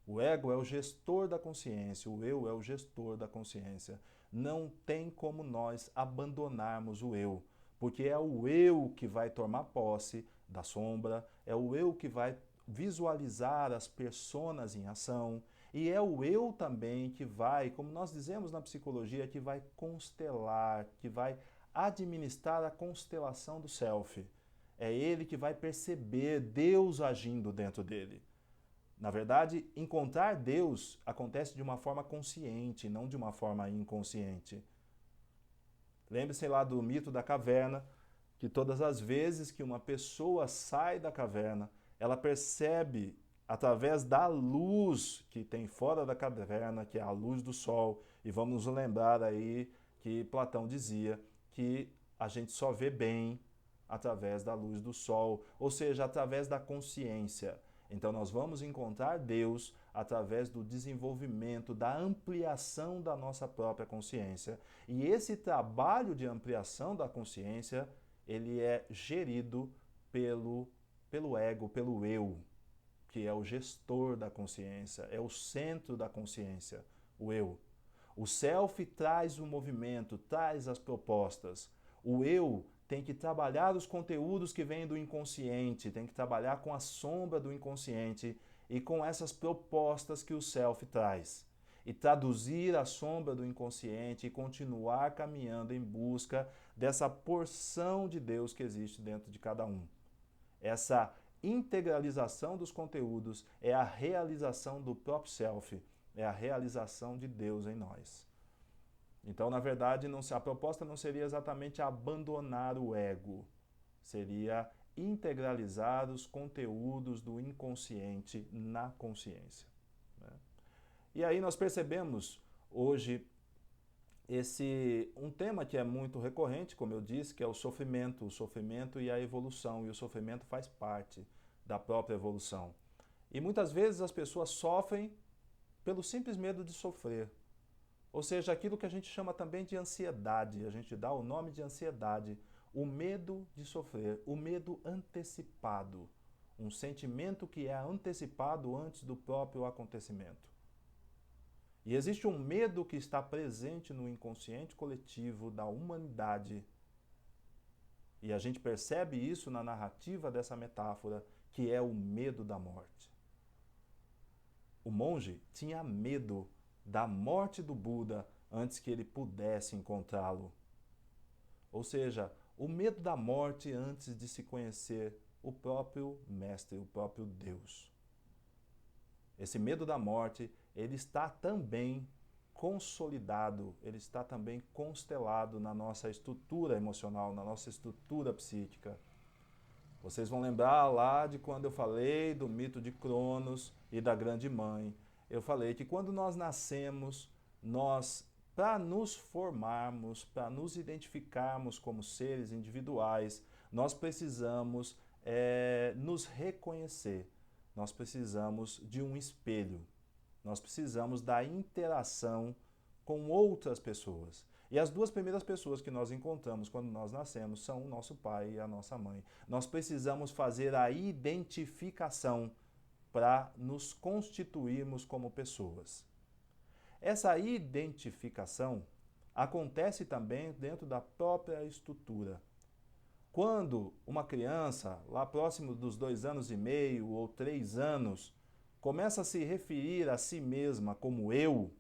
O ego é o gestor da consciência, o eu é o gestor da consciência. Não tem como nós abandonarmos o eu, porque é o eu que vai tomar posse da sombra, é o eu que vai visualizar as personas em ação, e é o eu também que vai, como nós dizemos na psicologia, que vai constelar, que vai administrar a constelação do self. É ele que vai perceber Deus agindo dentro dele. Na verdade, encontrar Deus acontece de uma forma consciente, não de uma forma inconsciente. Lembre-se lá do mito da caverna, que todas as vezes que uma pessoa sai da caverna, ela percebe através da luz que tem fora da caverna, que é a luz do sol, e vamos nos lembrar aí que Platão dizia que a gente só vê bem através da luz do sol, ou seja, através da consciência. Então nós vamos encontrar Deus através do desenvolvimento, da ampliação da nossa própria consciência. E esse trabalho de ampliação da consciência, ele é gerido pelo ego, pelo eu, que é o gestor da consciência, é o centro da consciência, o eu. O self traz o movimento, traz as propostas. O eu tem que trabalhar os conteúdos que vêm do inconsciente, tem que trabalhar com a sombra do inconsciente e com essas propostas que o self traz. E traduzir a sombra do inconsciente e continuar caminhando em busca dessa porção de Deus que existe dentro de cada um. Essa integralização dos conteúdos é a realização do próprio self, é a realização de Deus em nós. Então, na verdade, a proposta não seria exatamente abandonar o ego, seria integralizar os conteúdos do inconsciente na consciência. Né? E aí nós percebemos hoje um tema que é muito recorrente, como eu disse, que é o sofrimento e a evolução, e o sofrimento faz parte da própria evolução. E muitas vezes as pessoas sofrem pelo simples medo de sofrer. Ou seja, aquilo que a gente chama também de ansiedade, a gente dá o nome de ansiedade, o medo de sofrer, o medo antecipado, um sentimento que é antecipado antes do próprio acontecimento. E existe um medo que está presente no inconsciente coletivo da humanidade. E a gente percebe isso na narrativa dessa metáfora, que é o medo da morte. O monge tinha medo da morte do Buda antes que ele pudesse encontrá-lo. Ou seja, o medo da morte antes de se conhecer o próprio Mestre, o próprio Deus. Esse medo da morte, ele está também consolidado, ele está também constelado na nossa estrutura emocional, na nossa estrutura psíquica. Vocês vão lembrar lá de quando eu falei do mito de Cronos e da Grande Mãe. Eu falei que quando nós nascemos, para nos formarmos, para nos identificarmos como seres individuais, nós precisamos nos reconhecer. Nós precisamos de um espelho. Nós precisamos da interação com outras pessoas. E as duas primeiras pessoas que nós encontramos quando nós nascemos são o nosso pai e a nossa mãe. Nós precisamos fazer a identificação para nos constituirmos como pessoas. Essa identificação acontece também dentro da própria estrutura. Quando uma criança, lá próximo dos 2 anos e meio ou 3 anos, começa a se referir a si mesma como eu,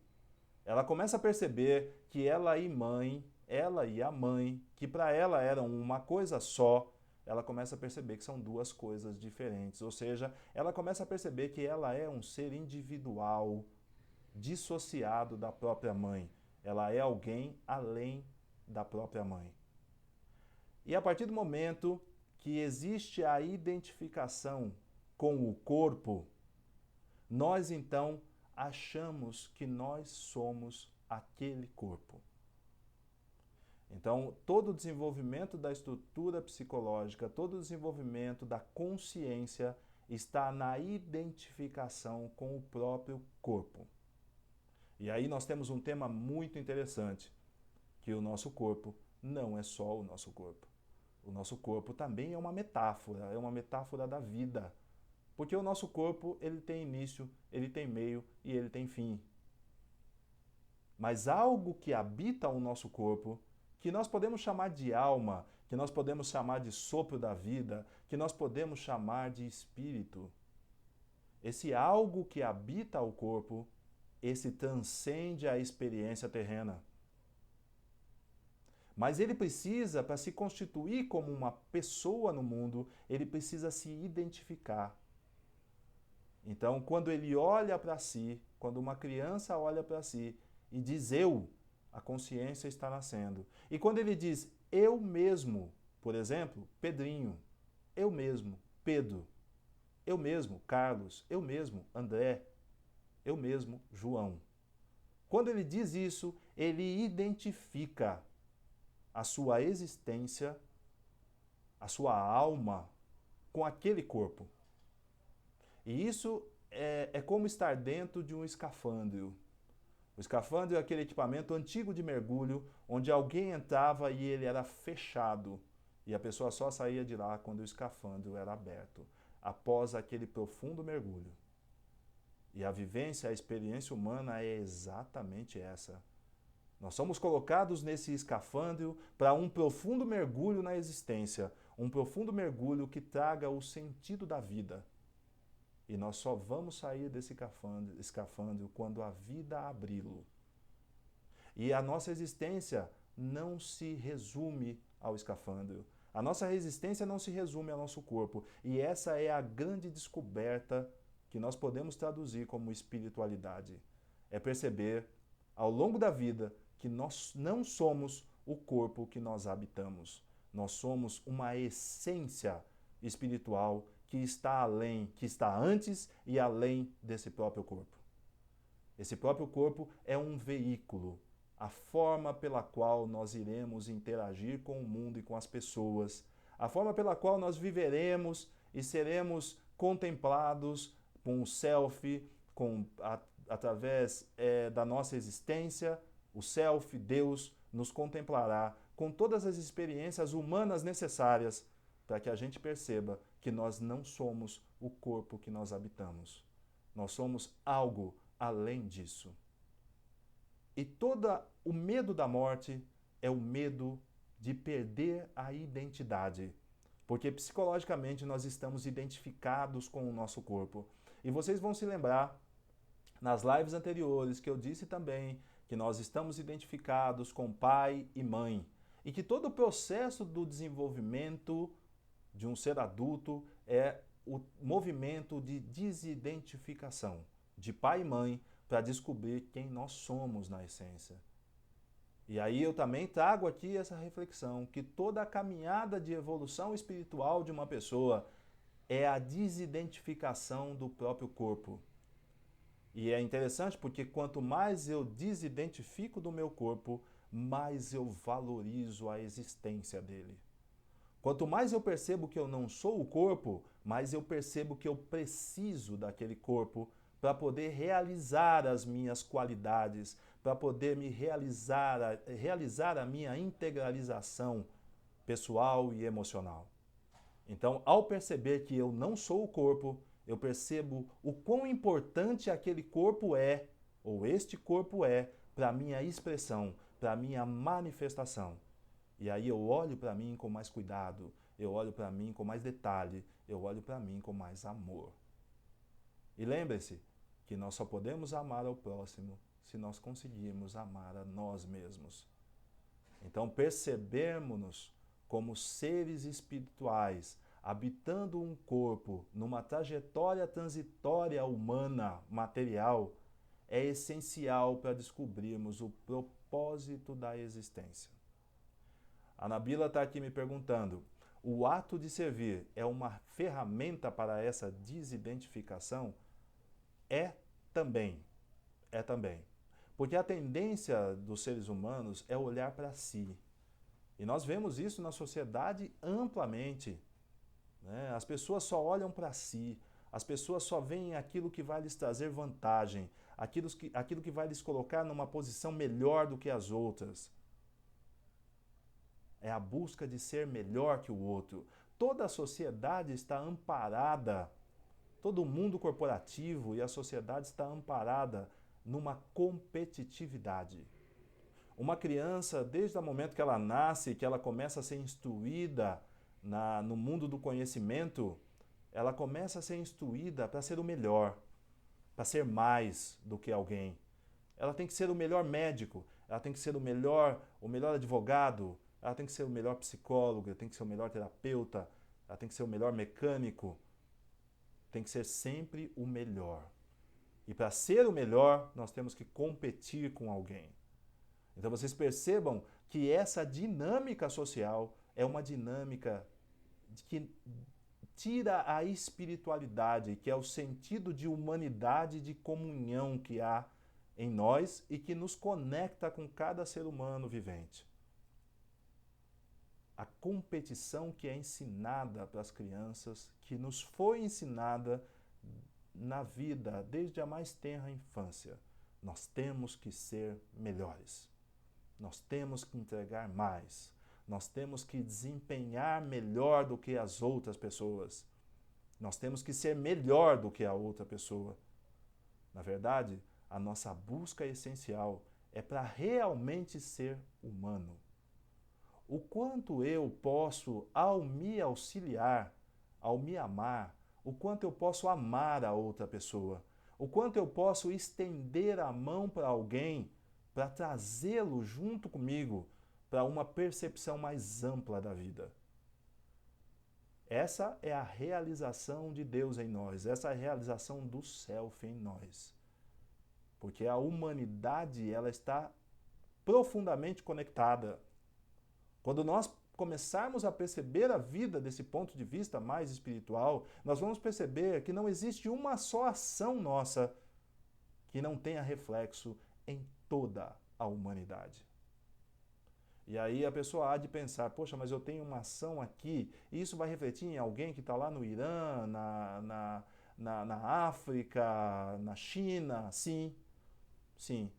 ela começa a perceber que ela e a mãe, que para ela eram uma coisa só, ela começa a perceber que são duas coisas diferentes. Ou seja, ela começa a perceber que ela é um ser individual, dissociado da própria mãe. Ela é alguém além da própria mãe. E a partir do momento que existe a identificação com o corpo, nós então achamos que nós somos aquele corpo. Então, todo o desenvolvimento da estrutura psicológica, todo o desenvolvimento da consciência está na identificação com o próprio corpo. E aí nós temos um tema muito interessante, que o nosso corpo não é só o nosso corpo. O nosso corpo também é uma metáfora da vida. Porque o nosso corpo, ele tem início, ele tem meio e ele tem fim. Mas algo que habita o nosso corpo, que nós podemos chamar de alma, que nós podemos chamar de sopro da vida, que nós podemos chamar de espírito. Esse algo que habita o corpo, esse transcende a experiência terrena. Mas ele precisa, para se constituir como uma pessoa no mundo, ele precisa se identificar. Então, quando ele olha para si, quando uma criança olha para si e diz eu, a consciência está nascendo. E quando ele diz eu mesmo, por exemplo, Pedrinho, eu mesmo, Pedro, eu mesmo, Carlos, eu mesmo, André, eu mesmo, João. Quando ele diz isso, ele identifica a sua existência, a sua alma com aquele corpo. E isso é como estar dentro de um escafandro. O escafandro é aquele equipamento antigo de mergulho, onde alguém entrava e ele era fechado. E a pessoa só saía de lá quando o escafandro era aberto, após aquele profundo mergulho. E a vivência, a experiência humana é exatamente essa. Nós somos colocados nesse escafandro para um profundo mergulho na existência, um profundo mergulho que traga o sentido da vida. E nós só vamos sair desse escafandro quando a vida abri-lo. E a nossa existência não se resume ao escafandro. A nossa existência não se resume ao nosso corpo. E essa é a grande descoberta que nós podemos traduzir como espiritualidade. É perceber, ao longo da vida, que nós não somos o corpo que nós habitamos. Nós somos uma essência espiritual que está além, que está antes e além desse próprio corpo. Esse próprio corpo é um veículo, a forma pela qual nós iremos interagir com o mundo e com as pessoas, a forma pela qual nós viveremos e seremos contemplados com o self, através da nossa existência. O self, Deus, nos contemplará com todas as experiências humanas necessárias para que a gente perceba que nós não somos o corpo que nós habitamos. Nós somos algo além disso. E todo o medo da morte é o medo de perder a identidade. Porque psicologicamente nós estamos identificados com o nosso corpo. E vocês vão se lembrar, nas lives anteriores, que eu disse também que nós estamos identificados com pai e mãe. E que todo o processo do desenvolvimento de um ser adulto é o movimento de desidentificação de pai e mãe para descobrir quem nós somos na essência. E aí eu também trago aqui essa reflexão, que toda a caminhada de evolução espiritual de uma pessoa é a desidentificação do próprio corpo. E é interessante porque quanto mais eu desidentifico do meu corpo, mais eu valorizo a existência dele. Quanto mais eu percebo que eu não sou o corpo, mais eu percebo que eu preciso daquele corpo para poder realizar as minhas qualidades, para poder me realizar a minha integralização pessoal e emocional. Então, ao perceber que eu não sou o corpo, eu percebo o quão importante aquele corpo é, ou este corpo é, para a minha expressão, para a minha manifestação. E aí eu olho para mim com mais cuidado, eu olho para mim com mais detalhe, eu olho para mim com mais amor. E lembre-se que nós só podemos amar ao próximo se nós conseguirmos amar a nós mesmos. Então percebermos-nos como seres espirituais, habitando um corpo numa trajetória transitória humana, material, é essencial para descobrirmos o propósito da existência. A Nabila está aqui me perguntando, o ato de servir é uma ferramenta para essa desidentificação? É também. É também. Porque a tendência dos seres humanos é olhar para si. E nós vemos isso na sociedade amplamente. Né? As pessoas só olham para si, as pessoas só veem aquilo que vai lhes trazer vantagem, aquilo que vai lhes colocar numa posição melhor do que as outras. É a busca de ser melhor que o outro. Toda a sociedade está amparada, todo o mundo corporativo e a sociedade está amparada numa competitividade. Uma criança, desde o momento que ela nasce, que ela começa a ser instruída no mundo do conhecimento, ela começa a ser instruída para ser o melhor, para ser mais do que alguém. Ela tem que ser o melhor médico, ela tem que ser o melhor advogado, ela tem que ser o melhor psicólogo, ela tem que ser o melhor terapeuta, ela tem que ser o melhor mecânico, tem que ser sempre o melhor. E para ser o melhor, nós temos que competir com alguém. Então vocês percebam que essa dinâmica social é uma dinâmica que tira a espiritualidade, que é o sentido de humanidade, de comunhão que há em nós e que nos conecta com cada ser humano vivente. A competição que é ensinada para as crianças, que nos foi ensinada na vida desde a mais tenra infância. Nós temos que ser melhores. Nós temos que entregar mais. Nós temos que desempenhar melhor do que as outras pessoas. Nós temos que ser melhor do que a outra pessoa. Na verdade, a nossa busca essencial é para realmente ser humano. O quanto eu posso, ao me auxiliar, ao me amar, o quanto eu posso amar a outra pessoa, o quanto eu posso estender a mão para alguém para trazê-lo junto comigo para uma percepção mais ampla da vida. Essa é a realização de Deus em nós, essa é a realização do self em nós. Porque a humanidade, ela está profundamente conectada. Quando nós começarmos a perceber a vida desse ponto de vista mais espiritual, nós vamos perceber que não existe uma só ação nossa que não tenha reflexo em toda a humanidade. E aí a pessoa há de pensar, poxa, mas eu tenho uma ação aqui, e isso vai refletir em alguém que está lá no Irã, na África, na China? Sim, sim,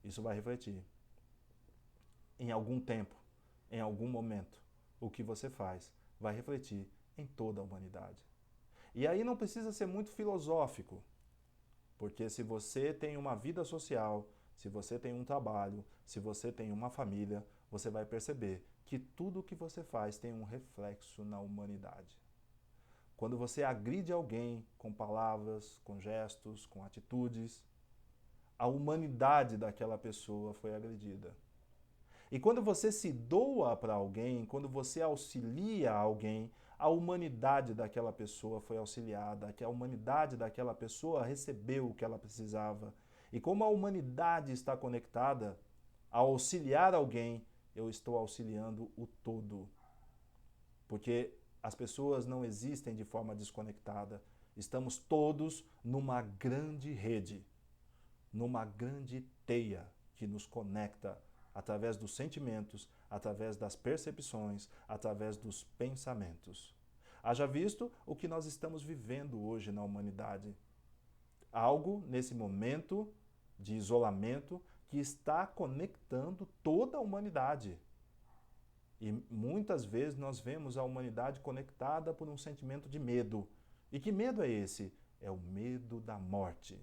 isso vai refletir. Em algum tempo, em algum momento, o que você faz vai refletir em toda a humanidade. E aí não precisa ser muito filosófico, porque se você tem uma vida social, se você tem um trabalho, se você tem uma família, você vai perceber que tudo o que você faz tem um reflexo na humanidade. Quando você agride alguém com palavras, com gestos, com atitudes, a humanidade daquela pessoa foi agredida. E quando você se doa para alguém, quando você auxilia alguém, a humanidade daquela pessoa foi auxiliada, que a humanidade daquela pessoa recebeu o que ela precisava. E como a humanidade está conectada, ao auxiliar alguém, eu estou auxiliando o todo. Porque as pessoas não existem de forma desconectada. Estamos todos numa grande rede, numa grande teia que nos conecta através dos sentimentos, através das percepções, através dos pensamentos. Haja visto o que nós estamos vivendo hoje na humanidade. Algo, nesse momento de isolamento, que está conectando toda a humanidade. E muitas vezes nós vemos a humanidade conectada por um sentimento de medo. E que medo é esse? É o medo da morte.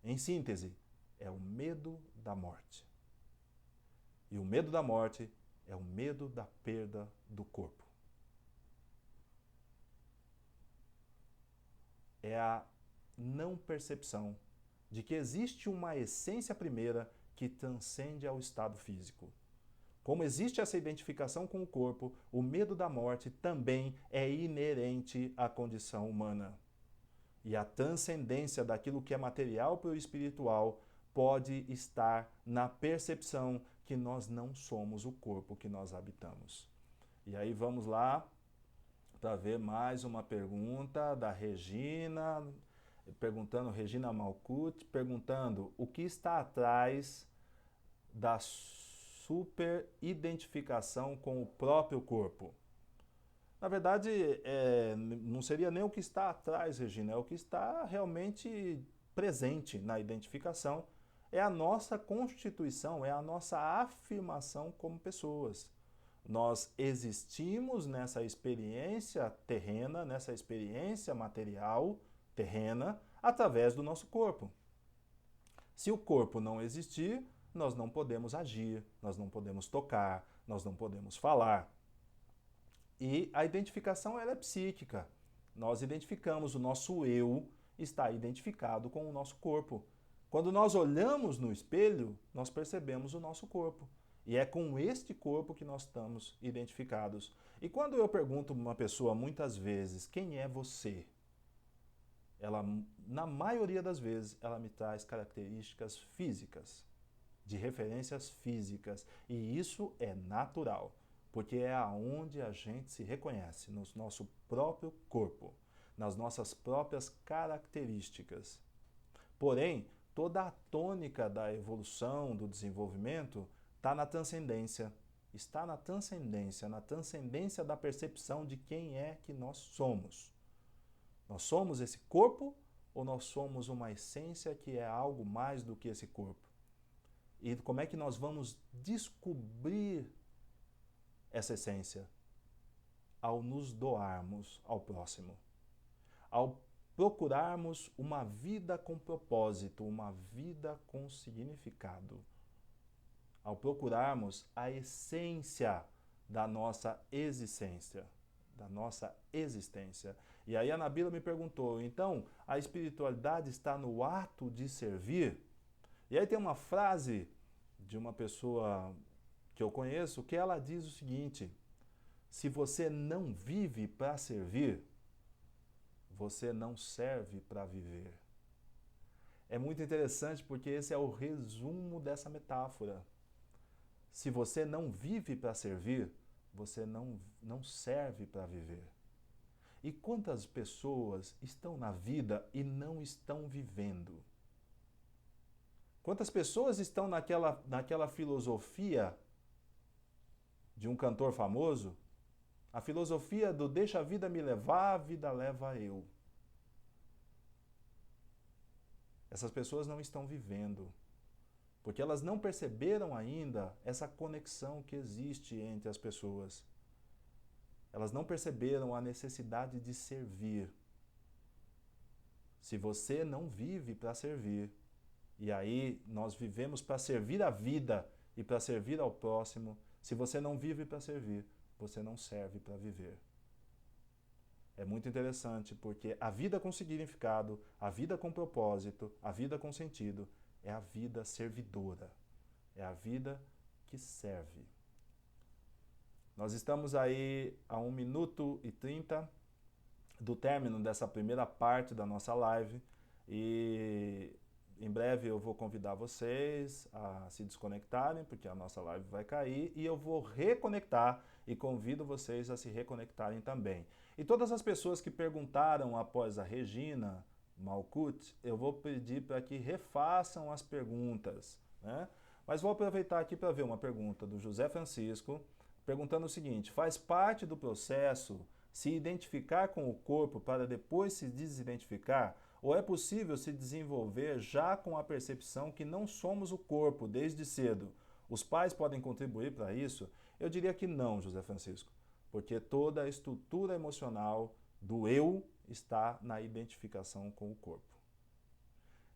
Em síntese, é o medo da morte. E o medo da morte é o medo da perda do corpo. É a não percepção de que existe uma essência primeira que transcende ao estado físico. Como existe essa identificação com o corpo, o medo da morte também é inerente à condição humana. E a transcendência daquilo que é material para o espiritual pode estar na percepção que nós não somos o corpo que nós habitamos. E aí vamos lá para ver mais uma pergunta da Regina, Regina Malcuti, perguntando o que está atrás da superidentificação com o próprio corpo. Na verdade, não seria nem o que está atrás, Regina, é o que está realmente presente na identificação. É a nossa constituição, é a nossa afirmação como pessoas. Nós existimos nessa experiência terrena, nessa experiência material terrena, através do nosso corpo. Se o corpo não existir, nós não podemos agir, nós não podemos tocar, nós não podemos falar. E a identificação ela é psíquica. Nós identificamos, o nosso eu está identificado com o nosso corpo. Quando nós olhamos no espelho, nós percebemos o nosso corpo. E é com este corpo que nós estamos identificados. E quando eu pergunto a uma pessoa muitas vezes, quem é você? Ela, na maioria das vezes, ela me traz características físicas, de referências físicas. E isso é natural, porque é aonde a gente se reconhece, no nosso próprio corpo, nas nossas próprias características. Porém, toda a tônica da evolução, do desenvolvimento, está na transcendência. Está na transcendência da percepção de quem é que nós somos. Nós somos esse corpo ou nós somos uma essência que é algo mais do que esse corpo? E como é que nós vamos descobrir essa essência? Ao nos doarmos ao próximo. Ao procurarmos uma vida com propósito, uma vida com significado. Ao procurarmos a essência da nossa existência. E aí a Nabila me perguntou, então a espiritualidade está no ato de servir? E aí tem uma frase de uma pessoa que eu conheço que ela diz o seguinte: se você não vive para servir, você não serve para viver. É muito interessante porque esse é o resumo dessa metáfora. Se você não vive para servir, você não serve para viver. E quantas pessoas estão na vida e não estão vivendo? Quantas pessoas estão naquela filosofia de um cantor famoso? A filosofia do deixa a vida me levar, a vida leva eu. Essas pessoas não estão vivendo, porque elas não perceberam ainda essa conexão que existe entre as pessoas. Elas não perceberam a necessidade de servir. Se você não vive para servir, e aí nós vivemos para servir a vida e para servir ao próximo, se você não vive para servir, você não serve para viver. É muito interessante porque a vida com significado, a vida com propósito, a vida com sentido, é a vida servidora. É a vida que serve. Nós estamos aí a 1 minuto e 30 do término dessa primeira parte da nossa live e em breve eu vou convidar vocês a se desconectarem, porque a nossa live vai cair, e eu vou reconectar e convido vocês a se reconectarem também. E todas as pessoas que perguntaram após a Regina Malcuti, eu vou pedir para que refaçam as perguntas, né? Mas vou aproveitar aqui para ver uma pergunta do José Francisco, perguntando o seguinte: faz parte do processo se identificar com o corpo para depois se desidentificar? Ou é possível se desenvolver já com a percepção que não somos o corpo desde cedo? Os pais podem contribuir para isso? Eu diria que não, José Francisco, porque toda a estrutura emocional do eu está na identificação com o corpo.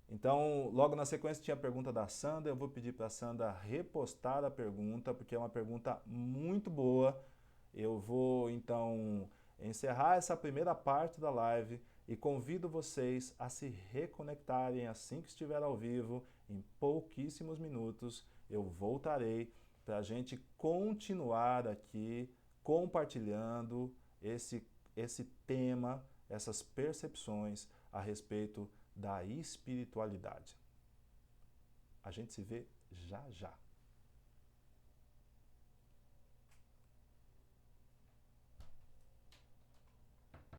Então, logo na sequência tinha a pergunta da Sandra, eu vou pedir para a Sandra repostar a pergunta, porque é uma pergunta muito boa. Eu vou, então, encerrar essa primeira parte da live e convido vocês a se reconectarem assim que estiver ao vivo. Em pouquíssimos minutos eu voltarei para a gente continuar aqui compartilhando esse tema, essas percepções a respeito da espiritualidade. A gente se vê já já.